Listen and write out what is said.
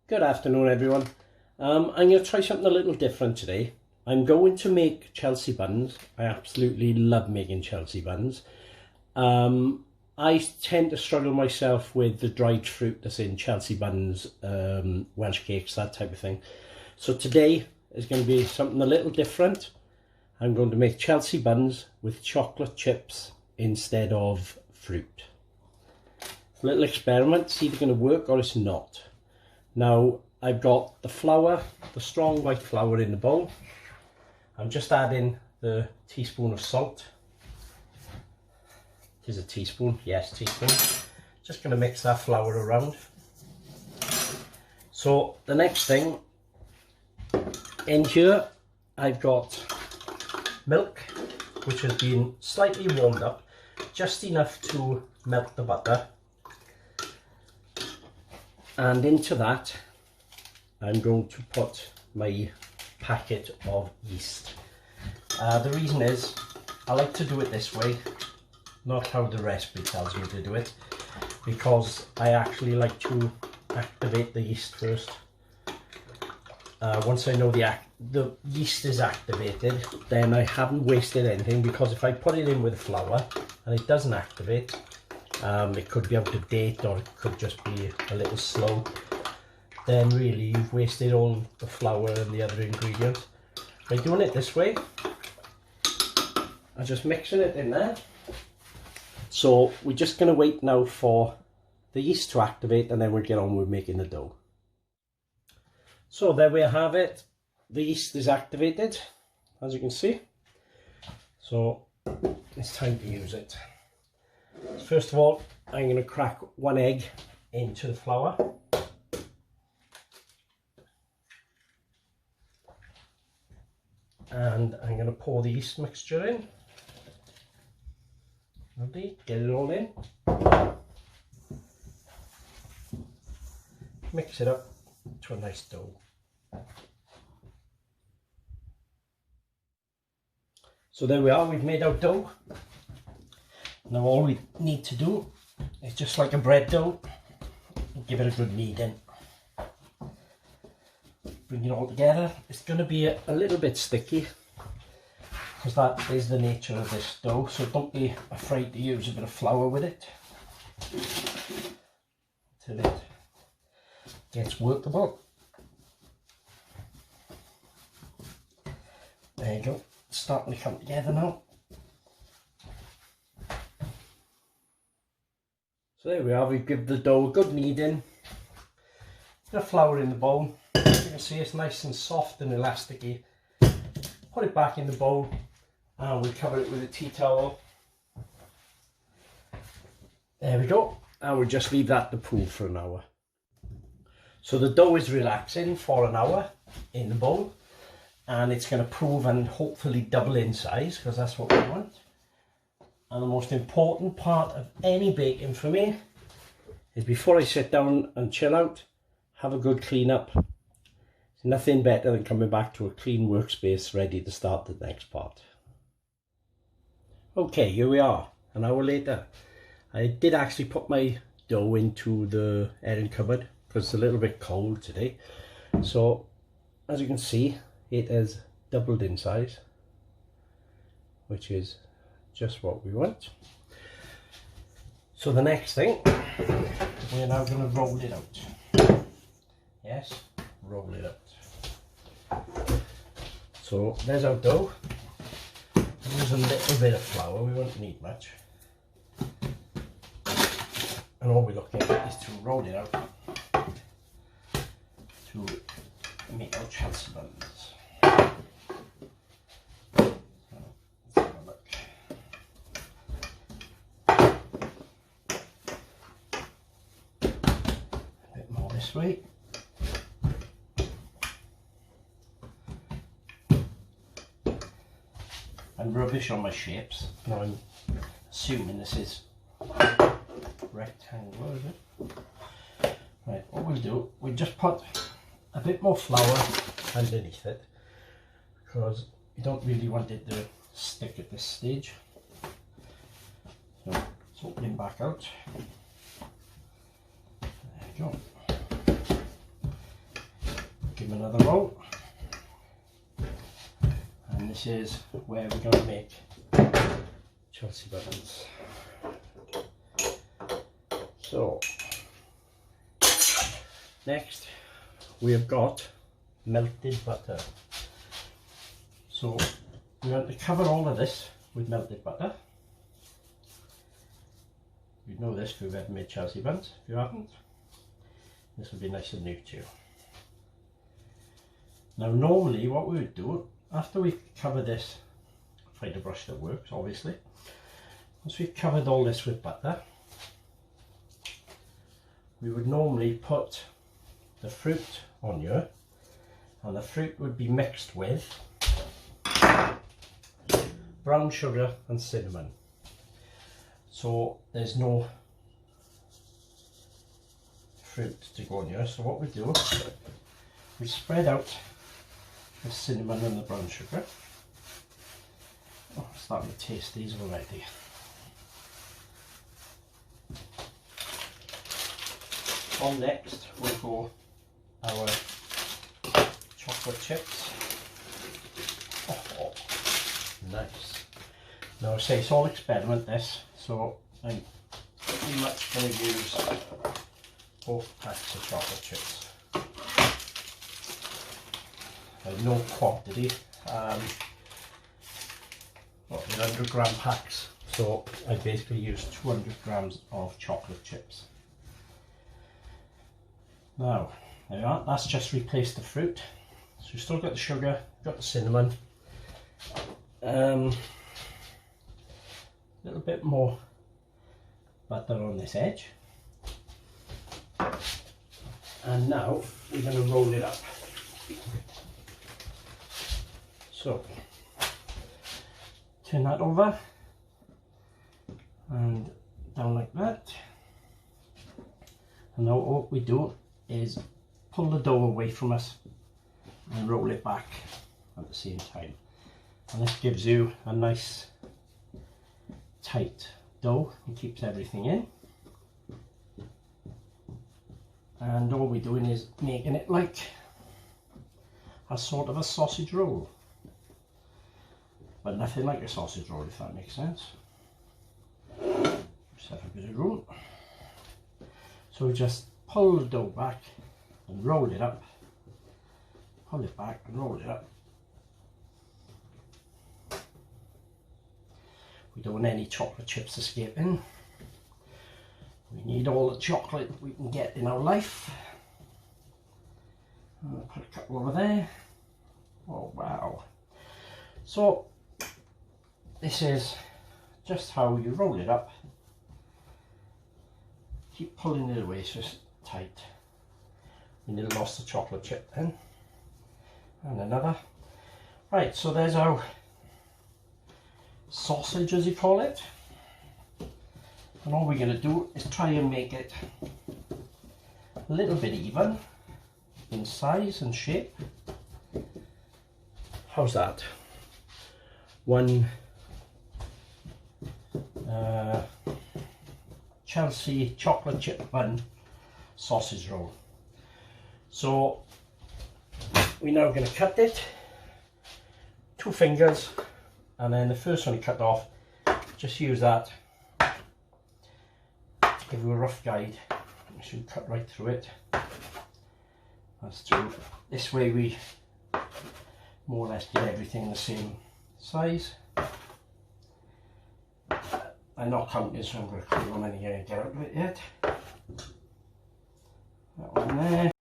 Good afternoon, everyone. I'm going to try something a little different today. I'm going to make Chelsea buns. I absolutely love making Chelsea buns. I tend to struggle myself with the dried fruit that's in Chelsea buns, Welsh cakes, that type of thing. So today is going to be something a little different. I'm going to make Chelsea buns with chocolate chips instead of fruit. It's a little experiment, it's either going to work or it's not. Now I've got the flour, the strong white flour in the bowl. I'm just adding the teaspoon of salt. It is a teaspoon, yes, teaspoon. Just going to mix that flour around. So the next thing, in here I've got milk, which has been slightly warmed up, just enough to melt the butter. And into that, I'm going to put my packet of yeast. The reason is, I like to do it this way, not how the recipe tells me to do it, because I actually like to activate the yeast first. Once I know the yeast is activated, then I haven't wasted anything, because if I put it in with flour and it doesn't activate, it could be out of date or it could just be a little slow, then really you've wasted all the flour and the other ingredients. By doing it this way, I'm just mixing it in there. So we're just going to wait now for the yeast to activate, and then we'll get on with making the dough. So there we have it, the yeast is activated, as you can see. So it's time to use it. First of all, I'm going to crack one egg into the flour. And I'm going to pour the yeast mixture in. Lovely, get it all in. Mix it up to a nice dough. So there we are, we've made our dough. Now all we need to do is, just like a bread dough, give it a good kneading. Bring it all together. It's going to be a little bit sticky, because that is the nature of this dough, so don't be afraid to use a bit of flour with it until it gets workable. There you go, it's starting to come together now. So there we are, we give the dough a good kneading. Bit of flour in the bowl. As you can see, it's nice and soft and elasticy. Put it back in the bowl and we'll cover it with a tea towel. There we go, and we'll just leave that to cool for an hour. So the dough is relaxing for an hour in the bowl, and it's going to prove and hopefully double in size, because that's what we want. And the most important part of any baking for me is, before I sit down and chill out, have a good clean up. There's nothing better than coming back to a clean workspace ready to start the next part. Okay, here we are, an hour later. I did actually put my dough into the airing cupboard because it's a little bit cold today. So as you can see, it has doubled in size, which is just what we want. So the next thing, we're now going to roll it out. Yes, roll it out. So there's our dough. Use a little bit of flour, we won't need much. And all we're looking at is to roll it out to make our Chelsea buns. Let's have a look. A bit more this way. I'm rubbish on my shapes. Now I'm assuming this is rectangle, is it? Right, what we'll do, we'll just put a bit more flour underneath it, because you don't really want it to stick at this stage. So it's opening back out. There you go. another roll, and this is where we're going to make Chelsea buns. So next we have got melted butter. So we're going to cover all of this with melted butter. You know this if you've ever made Chelsea buns. If you haven't, this will be nice and new to you. Now normally what we would do, after we cover this, find a brush that works obviously, once we've covered all this with butter, we would normally put the fruit on here, and the fruit would be mixed with brown sugar and cinnamon. So there's no fruit to go on here. So what we do, we spread out the cinnamon and the brown sugar. Oh, I'm starting to taste these already. On next we'll go our chocolate chips. Oh, nice. Now I say it's all experiment this, so I'm pretty much going to use both packs of chocolate chips. I've no quantity, well, 100 gram packs, so I basically use 200 grams of chocolate chips. Now, there you are, that's just replaced the fruit. So you've still got the sugar, got the cinnamon, a little bit more butter on this edge. And now we're going to roll it up. So, turn that over and down like that. And now what we do is pull the dough away from us and roll it back at the same time. And this gives you a nice tight dough and keeps everything in. And all we're doing is making it like a sort of a sausage roll, but nothing like a sausage roll, if that makes sense. Just have a bit of room. So we just pull the dough back and roll it up, pull it back and roll it up. We don't want any chocolate chips escaping. We need all the chocolate we can get in our life. I'll put a couple over there. Oh wow. So this is just how you roll it up. Keep pulling it away so it's tight. We nearly lost the chocolate chip then. And another. Right, so there's our sausage, as you call it. And all we're going to do is try and make it a little bit even in size and shape. How's that? One Chelsea chocolate chip bun sausage roll. So we're now going to cut it, 2 fingers, and then the first one you cut off, just use that to give you a rough guide. You should cut right through it. That's true. This way we more or less get everything the same size. I'm not counting, so I'm going to clear how many I get out of it yet. That one there.